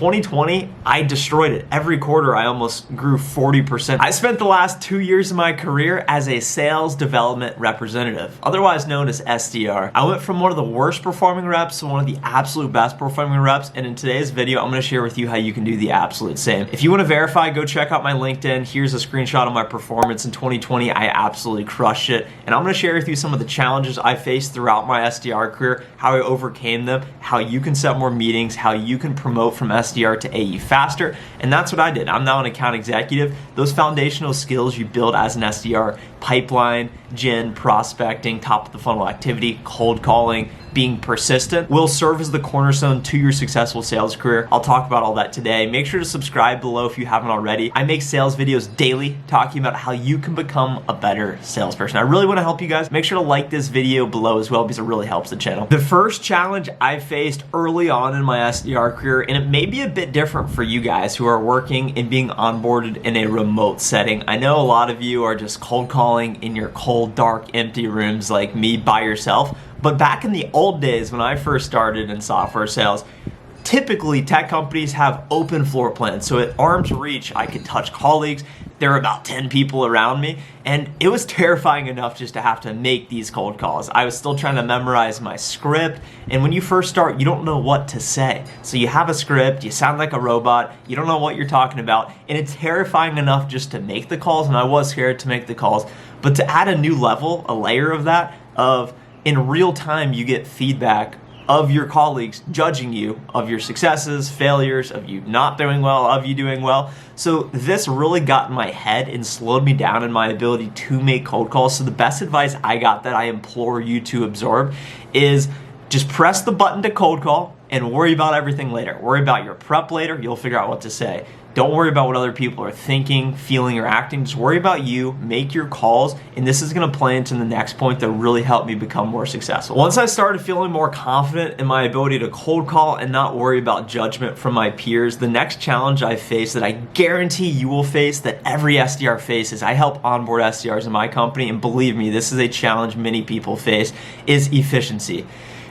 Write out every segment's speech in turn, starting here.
2020, I destroyed it. Every quarter, I almost grew 40%. I spent the last 2 years of my career as a sales development representative, otherwise known as SDR. I went from one of the worst performing reps to one of the absolute best performing reps, and in today's video, I'm gonna share with you how you can do the absolute same. If you wanna verify, go check out my LinkedIn. Here's a screenshot of my performance in 2020. I absolutely crushed it, and I'm gonna share with you some of the challenges I faced throughout my SDR career, how I overcame them, how you can set more meetings, how you can promote from SDR to AE faster, and that's what I did. I'm now an account executive. Those foundational skills you build as an SDR, pipeline, gen, prospecting, top of the funnel activity, cold calling, being persistent, will serve as the cornerstone to your successful sales career. I'll talk about all that today. Make sure to subscribe below if you haven't already. I make sales videos daily talking about how you can become a better salesperson. I really want to help you guys. Make sure to like this video below as well because it really helps the channel. The first challenge I faced early on in my SDR career, and it may be a bit different for you guys who are working and being onboarded in a remote setting. I know a lot of you are just cold calling in your cold, dark, empty rooms like me by yourself. But back in the old days when I first started in software sales, typically tech companies have open floor plans. So at arm's reach, I could touch colleagues. There were about 10 people around me, and it was terrifying enough just to have to make these cold calls. I was still trying to memorize my script, and when you first start, you don't know what to say. So you have a script, you sound like a robot, you don't know what you're talking about, and it's terrifying enough just to make the calls, and I was scared to make the calls, but to add a new level, a layer of that, of in real time, you get feedback of your colleagues judging you, of your successes, failures, of you not doing well, of you doing well. So this really got in my head and slowed me down in my ability to make cold calls. So the best advice I got that I implore you to absorb is just press the button to cold call and worry about everything later. Worry about your prep later, you'll figure out what to say. Don't worry about what other people are thinking, feeling, or acting. Just worry about you, make your calls, and this is gonna play into the next point that really helped me become more successful. Once I started feeling more confident in my ability to cold call and not worry about judgment from my peers, the next challenge I faced that I guarantee you will face, that every SDR faces, I help onboard SDRs in my company, and believe me, this is a challenge many people face, is efficiency.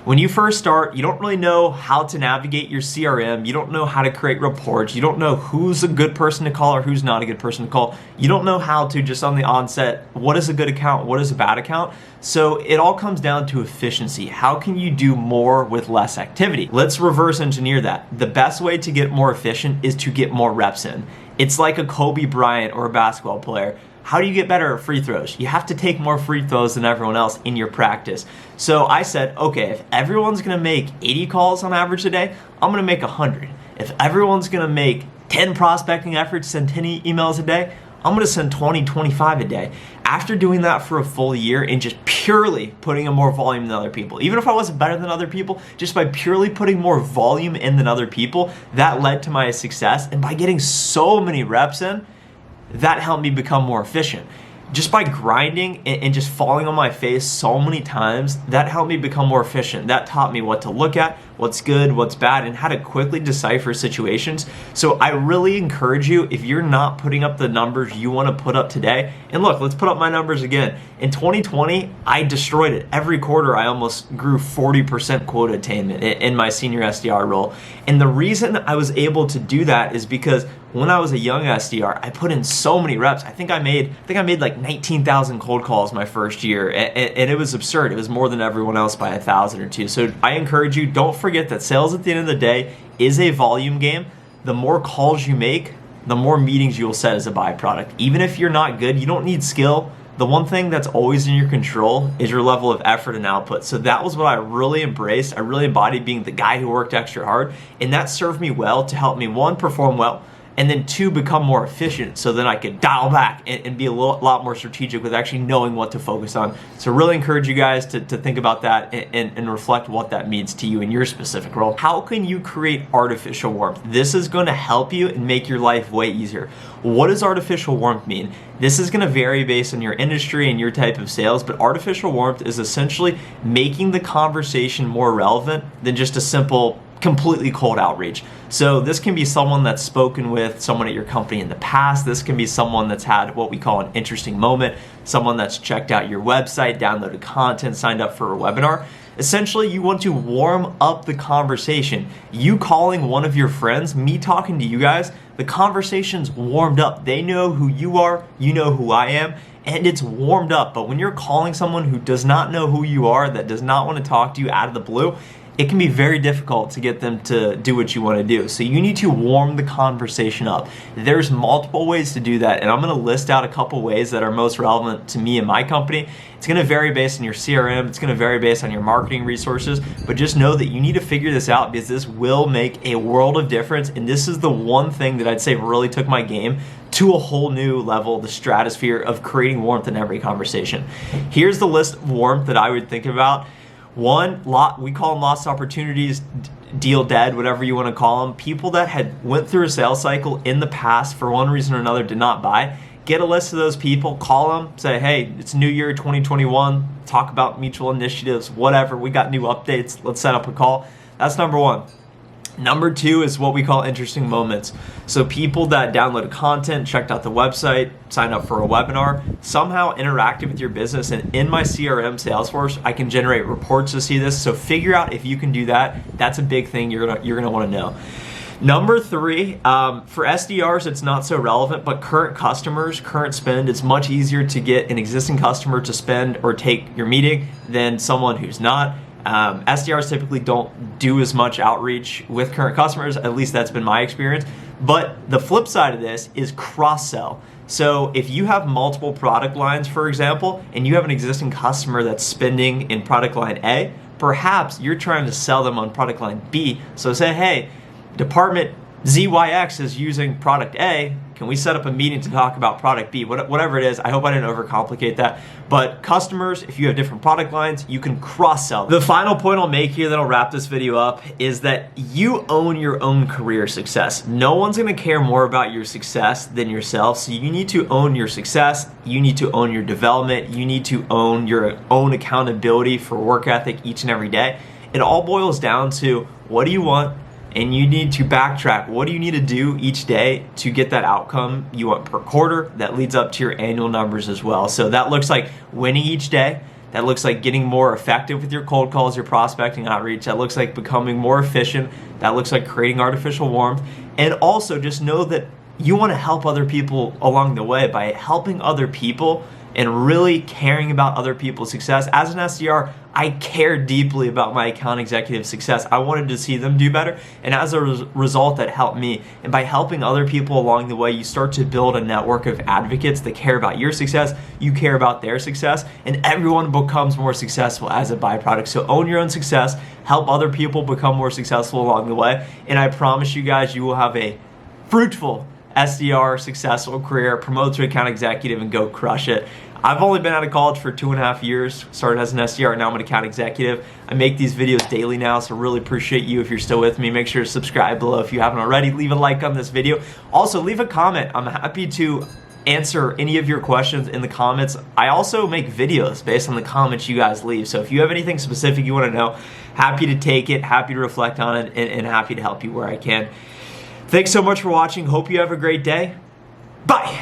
When you first start, you don't really know how to navigate your CRM. You don't know how to create reports. You don't know who's a good person to call or who's not a good person to call. You don't know how to, just on the onset, what is a good account, what is a bad account. So it all comes down to efficiency. How can you do more with less activity? Let's reverse engineer that. The best way to get more efficient is to get more reps in. It's like a Kobe Bryant or a basketball player. How do you get better at free throws? You have to take more free throws than everyone else in your practice. So I said, okay, if everyone's gonna make 80 calls on average a day, I'm gonna make 100. If everyone's gonna make 10 prospecting efforts, send 10 emails a day, I'm gonna send 20, 25 a day. After doing that for a full year and just purely putting in more volume than other people, even if I wasn't better than other people, just by purely putting more volume in than other people, that led to my success. And by getting so many reps in, that helped me become more efficient. Just by grinding and just falling on my face so many times, that helped me become more efficient. That taught me what to look at, what's good, what's bad, and how to quickly decipher situations. So I really encourage you, if you're not putting up the numbers you want to put up today, and look, let's put up my numbers again. In 2020, I destroyed it. Every quarter, I almost grew 40% quota attainment in my senior SDR role. And the reason I was able to do that is because when I was a young SDR, I put in so many reps. I think I made like 19,000 cold calls my first year, and it was absurd. It was more than everyone else by 1,000 or 2. So I encourage you, don't forget that sales at the end of the day is a volume game. The more calls you make, the more meetings you will set as a byproduct. Even if you're not good, you don't need skill. The one thing that's always in your control is your level of effort and output. So that was what I really embraced. I really embodied being the guy who worked extra hard, and that served me well to help me, one, perform well, and then two, become more efficient so then I could dial back and be a lot more strategic with actually knowing what to focus on. So really encourage you guys to think about that and reflect what that means to you in your specific role. How can you create artificial warmth? This is going to help you and make your life way easier. What does artificial warmth mean? This is going to vary based on your industry and your type of sales, but artificial warmth is essentially making the conversation more relevant than just a simple completely cold outreach. So this can be someone that's spoken with someone at your company in the past. This can be someone that's had what we call an interesting moment, someone that's checked out your website, downloaded content, signed up for a webinar. Essentially, you want to warm up the conversation. You calling one of your friends, me talking to you guys, the conversation's warmed up. They know who you are, you know who I am, and it's warmed up. But when you're calling someone who does not know who you are, that does not want to talk to you out of the blue, it can be very difficult to get them to do what you want to do. So you need to warm the conversation up. There's multiple ways to do that, and I'm going to list out a couple ways that are most relevant to me and my company. It's going to vary based on your CRM, it's going to vary based on your marketing resources, but just know that you need to figure this out because this will make a world of difference, and this is the one thing that I'd say really took my game to a whole new level, the stratosphere of creating warmth in every conversation. Here's the list of warmth that I would think about. One, we call them lost opportunities, deal dead, whatever you want to call them. People that had went through a sales cycle in the past for one reason or another did not buy. Get a list of those people, call them, say, hey, it's New Year 2021, talk about mutual initiatives, whatever. We got new updates. Let's set up a call. That's number one. Number two is what we call interesting moments. So people that downloaded content, checked out the website, signed up for a webinar, somehow interacted with your business, and in my CRM Salesforce, I can generate reports to see this. So figure out if you can do that. That's a big thing you're gonna want to know. Number three, for SDRs, it's not so relevant, but current customers, current spend, it's much easier to get an existing customer to spend or take your meeting than someone who's not. SDRs typically don't do as much outreach with current customers, at least that's been my experience. But the flip side of this is cross-sell. So if you have multiple product lines, for example, and you have an existing customer that's spending in product line A, perhaps you're trying to sell them on product line B. So say, hey, department ZYX is using product A. Can we set up a meeting to talk about product B? Whatever it is, I hope I didn't overcomplicate that. But customers, if you have different product lines, you can cross-sell. The final point I'll make here that'll wrap this video up is that you own your own career success. No one's gonna care more about your success than yourself, so you need to own your success, you need to own your development, you need to own your own accountability for work ethic each and every day. It all boils down to what do you want? And you need to backtrack. What do you need to do each day to get that outcome you want per quarter that leads up to your annual numbers as well? So that looks like winning each day. That looks like getting more effective with your cold calls, your prospecting outreach. That looks like becoming more efficient. That looks like creating artificial warmth. And also just know that you want to help other people along the way by helping other people and really caring about other people's success. As an SDR, I care deeply about my account executive success. I wanted to see them do better, and as a result, that helped me. And by helping other people along the way, you start to build a network of advocates that care about your success, you care about their success, and everyone becomes more successful as a byproduct. So own your own success, help other people become more successful along the way, and I promise you guys, you will have a fruitful SDR successful career, promote to account executive, and go crush it. I've only been out of college for 2.5 years, started as an SDR, now I'm an account executive. I make these videos daily now, so really appreciate you if you're still with me. Make sure to subscribe below if you haven't already. Leave a like on this video. Also, leave a comment. I'm happy to answer any of your questions in the comments. I also make videos based on the comments you guys leave, so if you have anything specific you want to know, happy to take it, happy to reflect on it, and happy to help you where I can. Thanks so much for watching. Hope you have a great day. Bye.